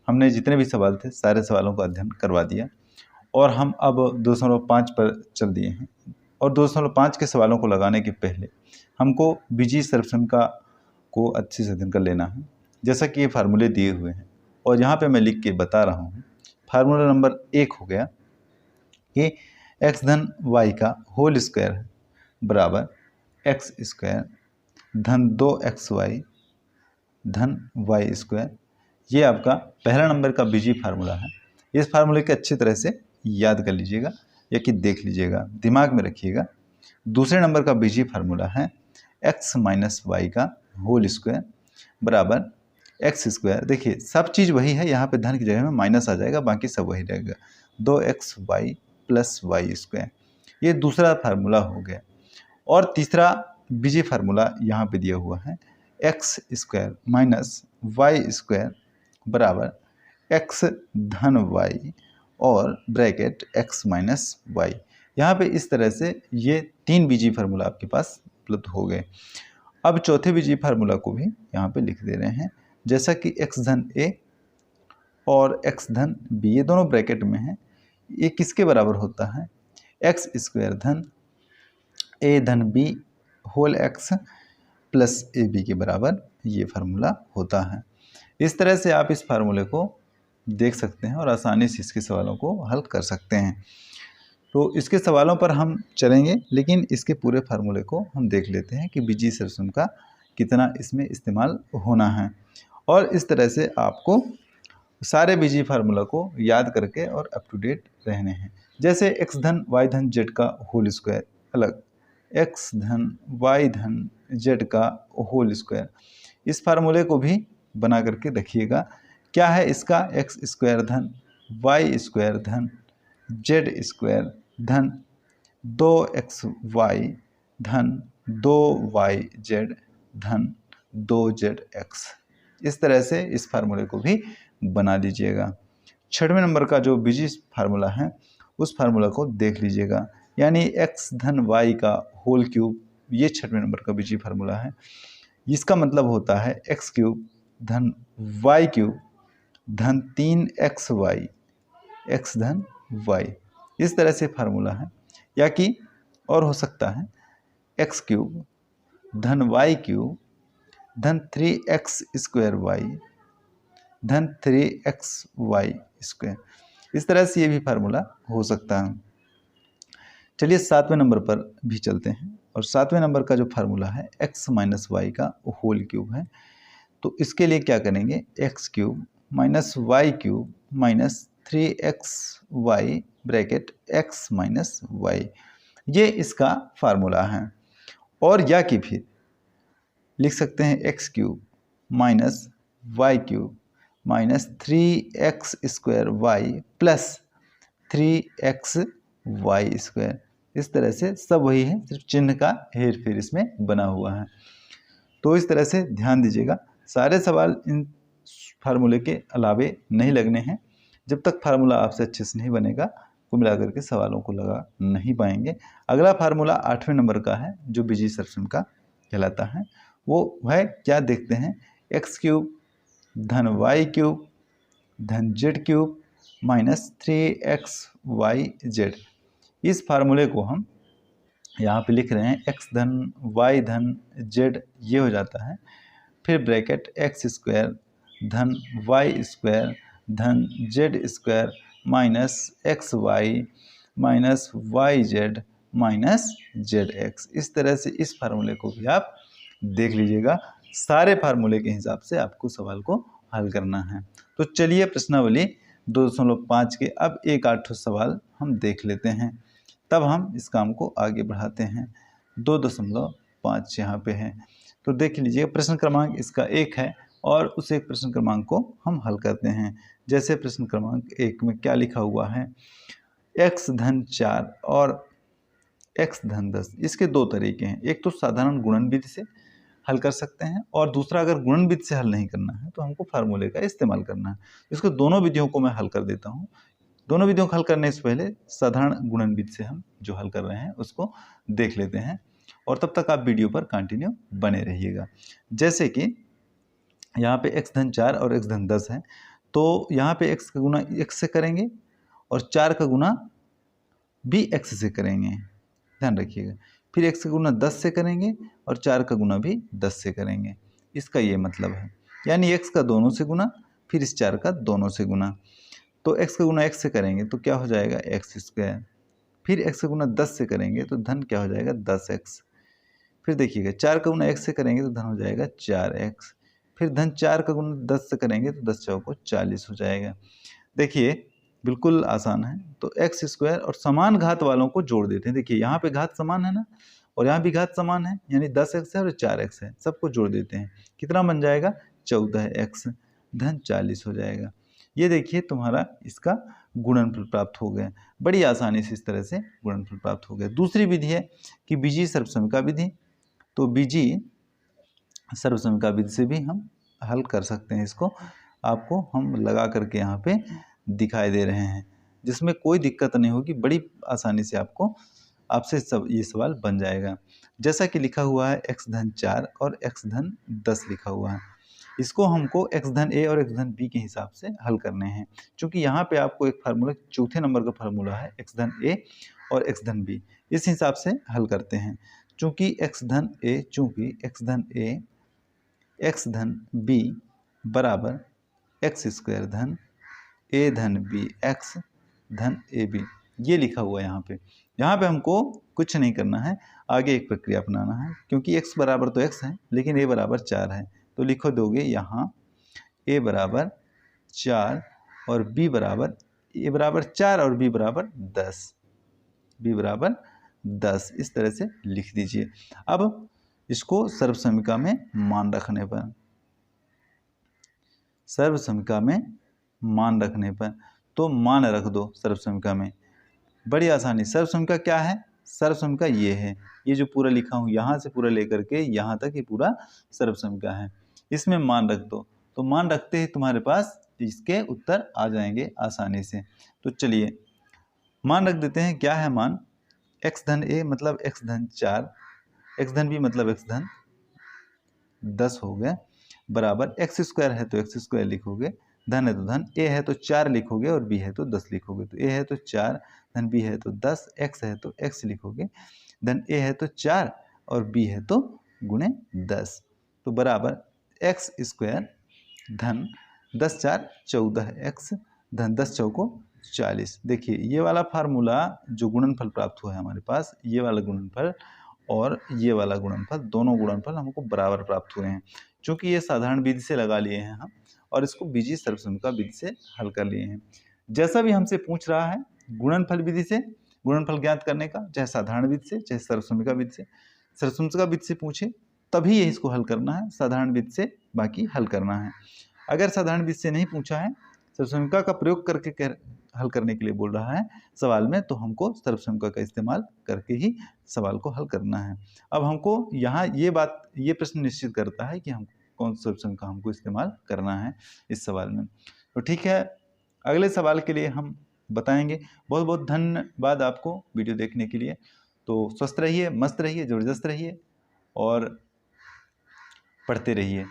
हमने जितने भी सवाल थे सारे सवालों का अध्ययन करवा दिया और हम अब 2.5 पर चल दिए हैं। और 2.5 के सवालों को लगाने के पहले हमको बीजीय सर्वसंख्या को अच्छे से अध्ययन कर लेना है। जैसा कि ये फार्मूले दिए हुए हैं और यहाँ पे मैं लिख के बता रहा हूँ। फार्मूला नंबर 1 हो गया कि x धन y का होल स्क्वायर बराबर x स्क्वायर धन 2xy धन y स्क्वायर। ये आपका पहला नंबर का बीजीय फार्मूला है। इस फार्मूले के अच्छी तरह से याद कर लीजिएगा या कि देख लीजिएगा, दिमाग में रखिएगा। दूसरे नंबर का बीजीय फार्मूला है x माइनस वाई का होल स्क्वायर बराबर एक्स स्क्वायर। देखिए सब चीज़ वही है, यहाँ पे धन की जगह में माइनस आ जाएगा, बाकी सब वही रहेगा 2xy प्लस वाई स्क्वायर। ये दूसरा फार्मूला हो गया। और तीसरा बीजीय फार्मूला यहाँ पे दिया हुआ है X square minus Y square बराबर एक्स धन वाई और ब्रैकेट एक्स माइनस वाई। यहाँ पे इस तरह से ये 3 बीजीय फार्मूला आपके पास उपलब्ध हो गए। अब चौथे बीजीय फार्मूला को भी यहाँ पे लिख दे रहे हैं, जैसा कि एक्स धन ए और एक्स धन बी, ये दोनों ब्रैकेट में हैं। ये किसके बराबर होता है? एक्स स्क्वायर धन ए धन B whole X plus A B के बराबर ये फार्मूला होता है। इस तरह से आप इस फार्मूले को देख सकते हैं और आसानी से इसके सवालों को हल कर सकते हैं। तो इसके सवालों पर हम चलेंगे, लेकिन इसके पूरे फार्मूले को हम देख लेते हैं कि बीजीय सर्वसंख्या का कितना इसमें इस्तेमाल होना है। और इस तरह से आपको सारे बीजीय फार्मूला को याद करके और अप टू डेट रहने हैं। जैसे एक्स धन वाई धन जेड का होल स्क्वायर अलग, एक्स धन वाई धन जेड का होल स्क्वायर, इस फार्मूले को भी बना करके रखिएगा। क्या है इसका? एक्स स्क्वायर धन वाई स्क्वायर धन जेड स्क्वायर धन 2xy धन 2yz धन 2zx। इस तरह से इस फार्मूले को भी बना लीजिएगा। छठवें नंबर का जो बीजीय फार्मूला है उस फार्मूला को देख लीजिएगा, यानी x धन y का होल क्यूब, ये छठवें नंबर का बीजीय फार्मूला है। इसका मतलब होता है x क्यूब धन y क्यूब धन 3xy x धन y। इस तरह से फार्मूला है। या कि और हो सकता है एक्स क्यूब धन वाई क्यूब धन 3x स्क्वायर वाई धन 3xy स्क्वायर। इस तरह से ये भी फार्मूला हो सकता है। चलिए 7वें नंबर पर भी चलते हैं। और 7वें नंबर का जो फार्मूला है x माइनस वाई का होल क्यूब है। तो इसके लिए क्या करेंगे? X cube minus Y cube minus 3xy bracket x minus Y, ये इसका फार्मूला है। और या कि फिर लिख सकते हैं X cube minus Y cube minus 3x square Y plus 3xy square. इस तरह से सब वही है, सिर्फ चिन्ह का हेर फेर इसमें बना हुआ है। तो इस तरह से ध्यान दीजिएगा, सारे सवाल इन फार्मूले के अलावे नहीं लगने हैं। जब तक फार्मूला आपसे अच्छे से नहीं बनेगा कुल मिलाकर के सवालों को लगा नहीं पाएंगे। अगला फार्मूला 8वें नंबर का है जो बीजीय सर्वसंख्या कहलाता है। वो है क्या? देखते हैं। एक्स क्यूब धन वाई क्यूब धन जेड क्यूब माइनस 3xyz। इस फार्मूले को हम यहाँ पे लिख रहे हैं एक्स धन वाई धन जेड, ये हो जाता है। फिर ब्रैकेट एक्स स्क्वायर धन वाई स्क्वायर धन Z square minus X Y minus Y Z minus Z X. इस तरह से इस फार्मूले को भी आप देख लीजिएगा। सारे फार्मूले के हिसाब से आपको सवाल को हल करना है। तो चलिए प्रश्नावली 2.5 के अब 1-8 सवाल हम देख लेते हैं, तब हम इस काम को आगे बढ़ाते हैं। 2.5 यहाँ पे है, तो देख लीजिए। प्रश्न क्रमांक इसका 1 है और उस एक प्रश्न क्रमांक को हम हल करते हैं। जैसे प्रश्न क्रमांक 1 में क्या लिखा हुआ है? x धन 4 और x धन 10। इसके 2 तरीके हैं। एक तो साधारण गुणन विधि से हल कर सकते हैं और दूसरा अगर गुणन विधि से हल नहीं करना है तो हमको फार्मूले का इस्तेमाल करना है। इसको दोनों विधियों को मैं हल कर देता हूँ। दोनों विधियों को हल करने से पहले साधारण गुणन विधि से हम जो हल कर रहे हैं उसको देख लेते हैं और तब तक आप वीडियो पर कंटिन्यू बने रहिएगा। जैसे कि यहाँ पे x धन 4 और x धन 10 है, तो यहाँ पे x का गुना x से करेंगे और 4 का गुना भी x से करेंगे, ध्यान रखिएगा। फिर x का गुना 10 से करेंगे और 4 का गुना भी 10 से करेंगे। इसका ये मतलब है, यानी x का दोनों से गुना, फिर इस 4 का दोनों से गुना। तो x का गुना x से करेंगे तो क्या हो जाएगा x स्क्वायर, फिर x का गुना 10 से करेंगे तो धन क्या हो जाएगा 10x। फिर देखिएगा 4 का गुना x से करेंगे तो धन हो जाएगा 4x, फिर धन 4 का गुना 10 से करेंगे तो 10 चौको 40 हो जाएगा। देखिए बिल्कुल आसान है। तो एक्स स्क्वायर और समान घात वालों को जोड़ देते हैं। देखिए यहाँ पे घात समान है ना, और यहाँ भी घात समान है, यानी 10x है और 4x है, सबको जोड़ देते हैं। कितना बन जाएगा 14x धन 40 हो जाएगा। ये देखिए तुम्हारा इसका गुणनफल प्राप्त हो गया। बड़ी आसानी से इस तरह से गुणनफल प्राप्त हो गया। दूसरी विधि है कि बीजीय सर्वसमिका विधि। तो बीजीय सर्वसमिका विधि से भी हम हल कर सकते हैं। इसको आपको हम लगा करके यहाँ पे दिखाई दे रहे हैं, जिसमें कोई दिक्कत नहीं होगी, बड़ी आसानी से आपसे सब ये सवाल बन जाएगा। जैसा कि लिखा हुआ है x धन 4 और x धन 10 लिखा हुआ है, इसको हमको x धन a और x धन b के हिसाब से हल करने हैं। क्योंकि यहाँ पे आपको एक फार्मूला, चौथे नंबर का फार्मूला है x धन a और x धन b, इस हिसाब से हल करते हैं। चूँकि x धन a x धन b बराबर एक्स स्क्वायर धन a धन b x धन ए बी, ये लिखा हुआ है यहाँ पे हमको कुछ नहीं करना है, आगे एक प्रक्रिया अपनाना है। क्योंकि x बराबर तो x है, लेकिन a बराबर 4 है, तो लिखो दोगे यहाँ a बराबर 4 और b बराबर, a बराबर 4 और b बराबर 10, b बराबर 10, इस तरह से लिख दीजिए। अब इसको सर्वसमिका में मान रखने पर, सर्वसमिका में मान रखने पर, तो मान रख दो सर्वसमिका में, बड़ी आसानी। सर्वसमिका क्या है, सर्वसमिका ये है, ये जो पूरा लिखा हूँ यहाँ से पूरा लेकर के यहाँ तक, ये पूरा सर्वसमिका है। इसमें मान रख दो, तो मान रखते ही तुम्हारे पास इसके उत्तर आ जाएंगे आसानी से। तो चलिए मान रख देते हैं। क्या है मान, x धन a मतलब x धन 4, x धन b मतलब x धन 10 हो गया, बराबर एक्स स्क्वायर है तो एक्स स्क्वायर लिखोगे, धन है तो धन, a है तो 4 लिखोगे और b है तो 10 लिखोगे। तो a है तो 4 धन b है तो 10, x है तो x लिखोगे, धन a है तो 4 और b है तो गुणे 10, तो बराबर एक्स स्क्वायर धन 10 4 14x धन 10 चौको 40। देखिए ये वाला फार्मूला जो गुणनफल प्राप्त हुआ है हमारे पास, ये वाला गुणनफल और ये वाला गुणनफल, दोनों गुणनफल हमको बराबर प्राप्त हुए हैं। क्योंकि ये साधारण विधि से लगा लिए हैं हम, और इसको बीजीय सर्वसमिका विधि से हल कर लिए हैं। जैसा भी हमसे पूछ रहा है गुणनफल विधि से गुणनफल ज्ञात करने का, चाहे साधारण विधि से चाहे सर्वसमिका विधि से, सर्वसमिका विधि से पूछे तभी ये इसको हल करना है, साधारण विधि से बाकी हल करना है। अगर साधारण विधि से नहीं पूछा है, सर्वसमिका का प्रयोग करके हल करने के लिए बोल रहा है सवाल में, तो हमको सर्वसमिका का इस्तेमाल करके ही सवाल को हल करना है। अब हमको यहाँ ये प्रश्न निश्चित करता है कि हम कौन सा सर्वसमिका हमको इस्तेमाल करना है इस सवाल में। तो ठीक है, अगले सवाल के लिए हम बताएंगे। बहुत बहुत धन्यवाद आपको वीडियो देखने के लिए। तो स्वस्थ रहिए, मस्त रहिए, ज़बरदस्त रहिए और पढ़ते रहिए।